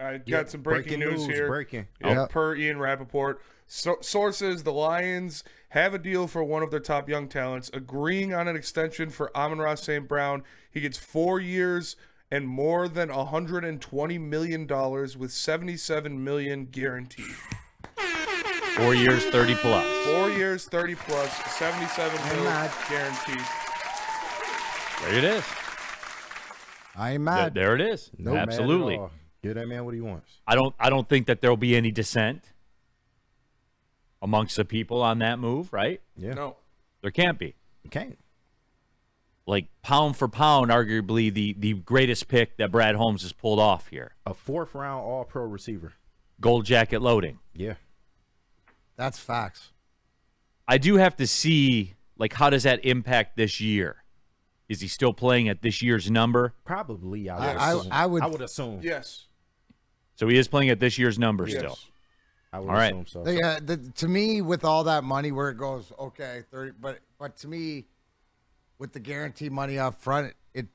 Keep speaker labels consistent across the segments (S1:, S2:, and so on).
S1: I got some breaking news here.
S2: Breaking.
S1: Per Ian Rappaport. Sources, the Lions have a deal for one of their top young talents, agreeing on an extension for Amon-Ra St. Brown. He gets 4 years and more than $120 million with $77 million guaranteed.
S3: 4 years, 30 plus.
S1: 4 years, 30 plus, $77 million guaranteed.
S3: There it is.
S4: I ain't mad.
S3: There it is.
S2: No
S3: Absolutely.
S2: mad at all. Give that man what he wants.
S3: I don't think that there'll be any dissent amongst the people on that move, right?
S2: Yeah.
S1: No.
S3: There can't be.
S2: You can't.
S3: Like, pound for pound, arguably the greatest pick that Brad Holmes has pulled off here.
S2: A 4th-round All-Pro receiver.
S3: Gold jacket loading.
S2: Yeah.
S4: That's facts.
S3: I do have to see, like, how does that impact this year? Is he still playing at this year's number?
S2: Probably.
S4: I would
S2: assume.
S1: Yes.
S3: So he is playing at this year's number
S1: Yes.
S3: still.
S2: I would
S3: All right.
S2: assume so.
S4: to me, with all that money, where it goes, okay, 30. But to me, with the guarantee money up front, it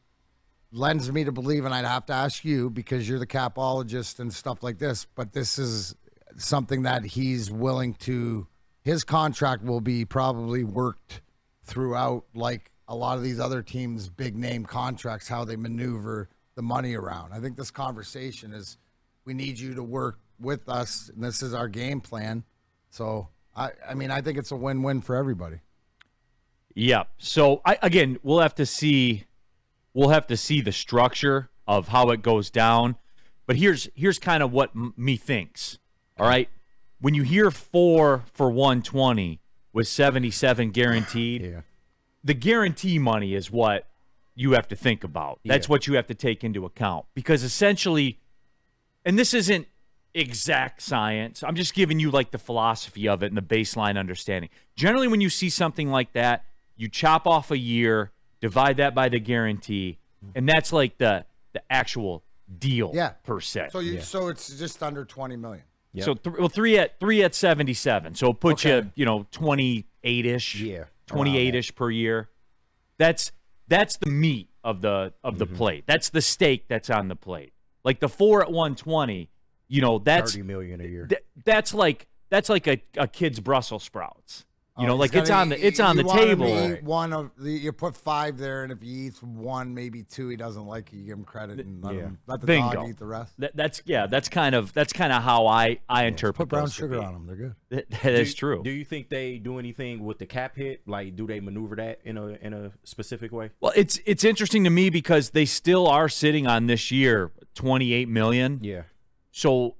S4: lends me to believe, and I'd have to ask you because you're the capologist and stuff like this. But this is something that he's willing to. His contract will be probably worked throughout, like a lot of these other teams' big name contracts, how they maneuver the money around. I think this conversation is, we need you to work with us, and this is our game plan. So, I think it's a win-win for everybody.
S3: Yeah. So again, we'll have to see the structure of how it goes down. But here's kind of what me thinks. All right. When you hear 4 for 120 with 77 guaranteed,
S2: Yeah.
S3: the guarantee money is what you have to think about. That's what you have to take into account. Because essentially, and this isn't exact science, I'm just giving you like the philosophy of it and the baseline understanding. Generally, when you see something like that, you chop off a year, divide that by the guarantee, and that's like the actual deal per se.
S4: So it's just under 20 million.
S2: Yep.
S3: So three at 77. So it puts you 28-ish.
S2: Yeah.
S3: 28-ish per year. That's the meat of the plate. That's the steak that's on the plate. Like the 4 at 120, that's
S2: $30 million a year.
S3: That's like a kid's Brussels sprouts. Like it's on the
S4: You
S3: table.
S4: One of you put 5 there, and if he eats 1, maybe 2, he doesn't like it, you give him credit and let the
S3: Bingo.
S4: dog eat the rest.
S3: That's kind of how I interpret.
S4: Put brown
S3: those to
S4: sugar
S3: be.
S4: on them; they're good.
S3: That is true.
S2: Do you think they do anything with the cap hit? Like, do they maneuver that in a specific way?
S3: Well, it's interesting to me because they still are sitting on this year $28 million.
S2: Yeah.
S3: So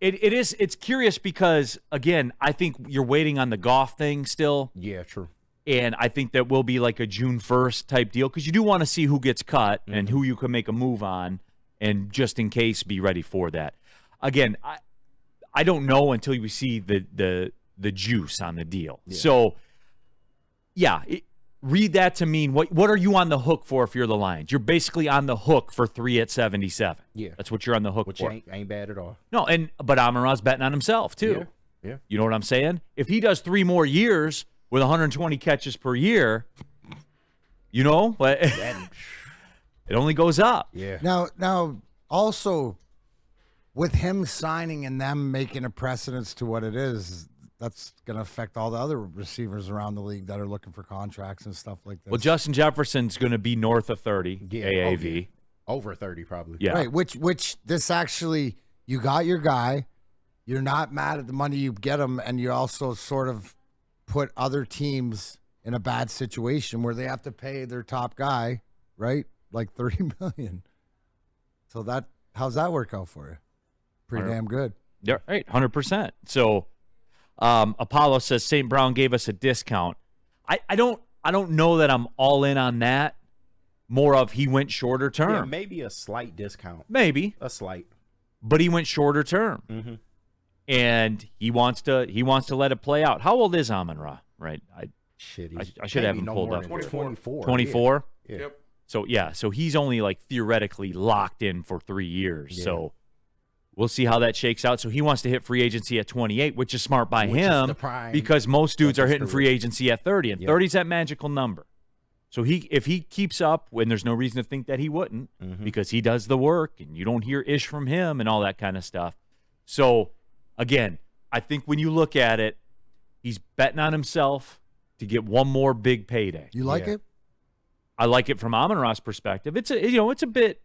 S3: it's curious because again, I think you're waiting on the Goff thing still.
S2: Yeah, true.
S3: And I think that will be like a June 1st type deal because you do want to see who gets cut and who you can make a move on, and just in case, be ready for that. Again, I don't know until we see the juice on the deal. Yeah. So, read that to mean what are you on the hook for if you're the Lions? You're basically on the hook for 3 at 77.
S2: Yeah.
S3: That's what you're on the hook
S2: Which
S3: for.
S2: ain't bad at all.
S3: No, but Amon-Ra's betting on himself too.
S2: Yeah.
S3: You know what I'm saying? If he does 3 more years with 120 catches per year, but it only goes up.
S2: Yeah.
S4: Now, also, with him signing and them making a precedence to what it is, that's going to affect all the other receivers around the league that are looking for contracts and stuff like this.
S3: Well, Justin Jefferson's going to be north of 30 AAV.
S2: Over 30 probably.
S3: Yeah.
S4: Right, which this actually, you got your guy, you're not mad at the money you get him, and you also sort of put other teams in a bad situation where they have to pay their top guy, right? Like $30 million. So how's that work out for you? Pretty damn good.
S3: Yeah, right, 100%. So Apollo says St. Brown gave us a discount. I don't know that I'm all in on that. More of he went shorter term.
S2: Yeah, maybe a slight discount.
S3: Maybe
S2: a slight,
S3: but he went shorter term, and he wants to let it play out. How old is Amon-Ra? Right, I should have him pulled up.
S1: 24.
S3: 24.
S2: Yeah.
S1: Yep.
S3: So he's only like theoretically locked in for 3 years. Yeah. So we'll see how that shakes out. So he wants to hit free agency at 28, which is smart by him because most dudes are hitting free agency at 30, and 30 is that magical number. So if he keeps up, when there's no reason to think that he wouldn't, because he does the work and you don't hear ish from him and all that kind of stuff. So again, I think when you look at it, he's betting on himself to get one more big payday.
S4: You like it?
S3: I like it from Amon-Ra's perspective. It's a bit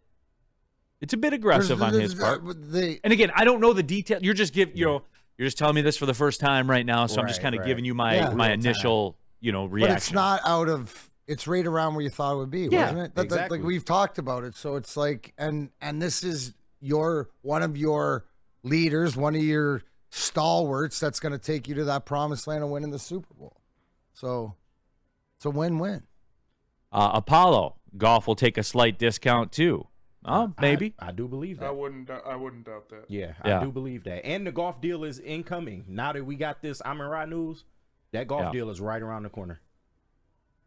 S3: aggressive on his part. And again, I don't know the detail. You're just you're just telling me this for the first time right now, so I'm just kind of giving you my initial reaction.
S4: But it's not out of. It's right around where you thought it would be, wasn't it?
S2: Exactly.
S4: Like we've talked about it, so it's like, and this is one of your leaders, one of your stalwarts that's going to take you to that promised land of winning the Super Bowl. So it's a win-win.
S3: Apollo golf will take a slight discount too. Oh, maybe.
S2: I do believe that.
S1: I wouldn't doubt that.
S2: Yeah, I do believe that. And the golf deal is incoming. Now that we got this Amon-Ra news, that golf deal is right around the corner.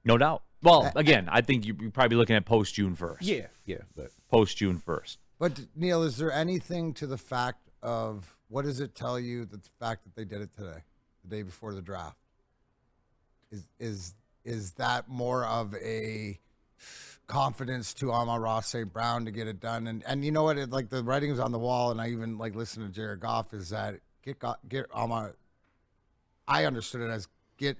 S3: No doubt. Well, again, I think you're probably looking at post June 1st.
S2: Yeah, but
S3: post June 1st.
S4: But Neil, is there anything to the fact of what does it tell you that the fact that they did it today, the day before the draft, is that more of a confidence to Amon-Ra St. Brown to get it done? And you know what? Like the writing's on the wall, and I even like listened to Jared Goff. Is that get Amon? I understood it as get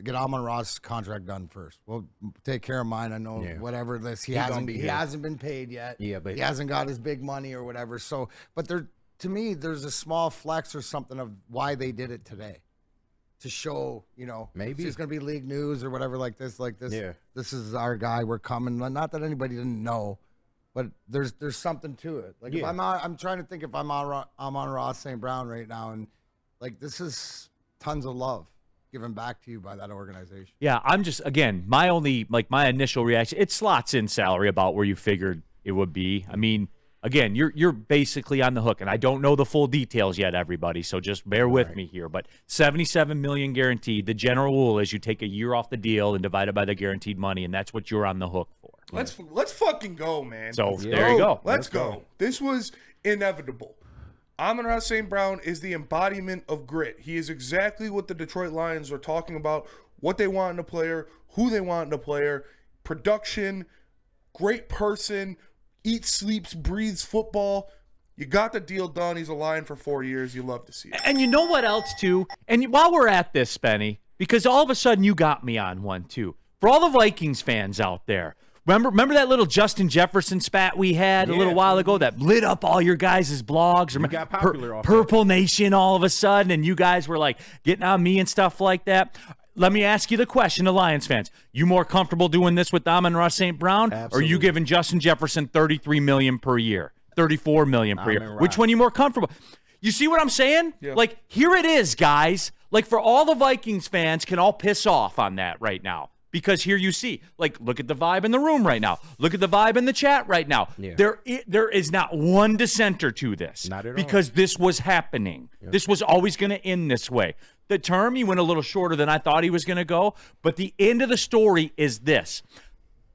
S4: Amon-Ra's contract done first. We'll take care of mine. I know whatever this he hasn't been paid yet.
S2: Yeah, but
S4: he hasn't got his big money or whatever. So, but to me, there's a small flex or something of why they did it today, to show
S2: maybe
S4: it's going to be league news or whatever like this.
S2: Yeah.
S4: This is our guy. We're coming. Not that anybody didn't know, but there's something to it. Like if I'm trying to think if I'm on Ross St. Brown right now, and like this is tons of love given back to you by that organization.
S3: Yeah, I'm just, again, my initial reaction, it slots in salary about where you figured it would be. I mean, again, you're basically on the hook, and I don't know the full details yet, everybody, so just bear with me here. But $77 million guaranteed. The general rule is you take a year off the deal and divide it by the guaranteed money, and that's what you're on the hook for.
S1: Let's fucking go, man.
S3: So there you go.
S1: Let's go. This was inevitable. Amon-Ra St. Brown is the embodiment of grit. He is exactly what the Detroit Lions are talking about, what they want in a player, who they want in a player, production, great person, eats, sleeps, breathes football. You got the deal done. He's a Lion for 4 years. You love to see it.
S3: And you know what else, too? And while we're at this, Spenny, because all of a sudden you got me on one, too. For all the Vikings fans out there, remember that little Justin Jefferson spat we had a little while ago that lit up all your guys' blogs?
S2: You got popular off
S3: Purple Nation all of a sudden, and you guys were like getting on me and stuff like that. Let me ask you the question, the Lions fans. You more comfortable doing this with Amon-Ra St. Brown?
S2: Absolutely.
S3: Or are you giving Justin Jefferson $33 million per year, $34 million per year?
S2: Amon-Ra.
S3: Which one are you more comfortable? You see what I'm saying?
S1: Yeah.
S3: Like, here it is, guys. Like, for all the Vikings fans can all piss off on that right now. Because here you see, like, look at the vibe in the room right now. Look at the vibe in the chat right now.
S2: Yeah.
S3: There is not one dissenter to this.
S2: Not at all.
S3: Because this was happening. Yep. This was always going to end this way. The term, he went a little shorter than I thought he was going to go. But the end of the story is this.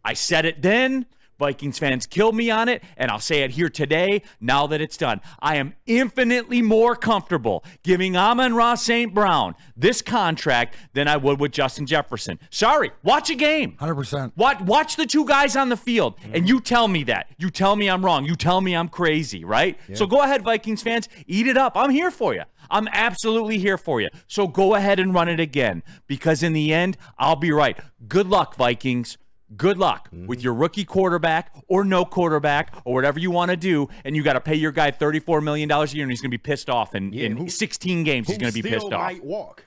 S3: I said it then. Vikings fans killed me on it, and I'll say it here today, now that it's done. I am infinitely more comfortable giving Amon-Ra St. Brown this contract than I would with Justin Jefferson. Sorry, watch a game.
S4: 100%.
S3: Watch the two guys on the field, and you tell me that. You tell me I'm wrong. You tell me I'm crazy, right? Yeah. So go ahead, Vikings fans, eat it up. I'm here for you. I'm absolutely here for you. So go ahead and run it again, because in the end, I'll be right. Good luck, Vikings. Good luck with your rookie quarterback or no quarterback or whatever you want to do, and you got to pay your guy $34 million a year, and he's going to be pissed off. In 16 games, he's going to be pissed off.
S2: Might walk,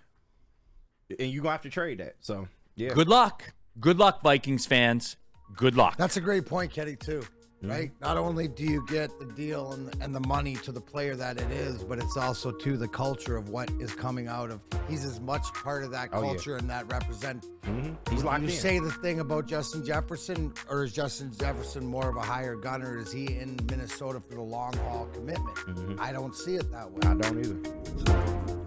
S2: and you're going to have to trade that. So, yeah.
S3: Good luck. Good luck, Vikings fans. Good luck.
S4: That's a great point, Kenny, too. Right? Not only do you get the deal and the money to the player that it is, but it's also to the culture of what is coming out of. He's as much part of that culture and that represent.
S2: He's locked in.
S4: You say the thing about Justin Jefferson, or is Justin Jefferson more of a higher gunner? Is he in Minnesota for the long haul commitment? I don't see it that way.
S2: I don't either.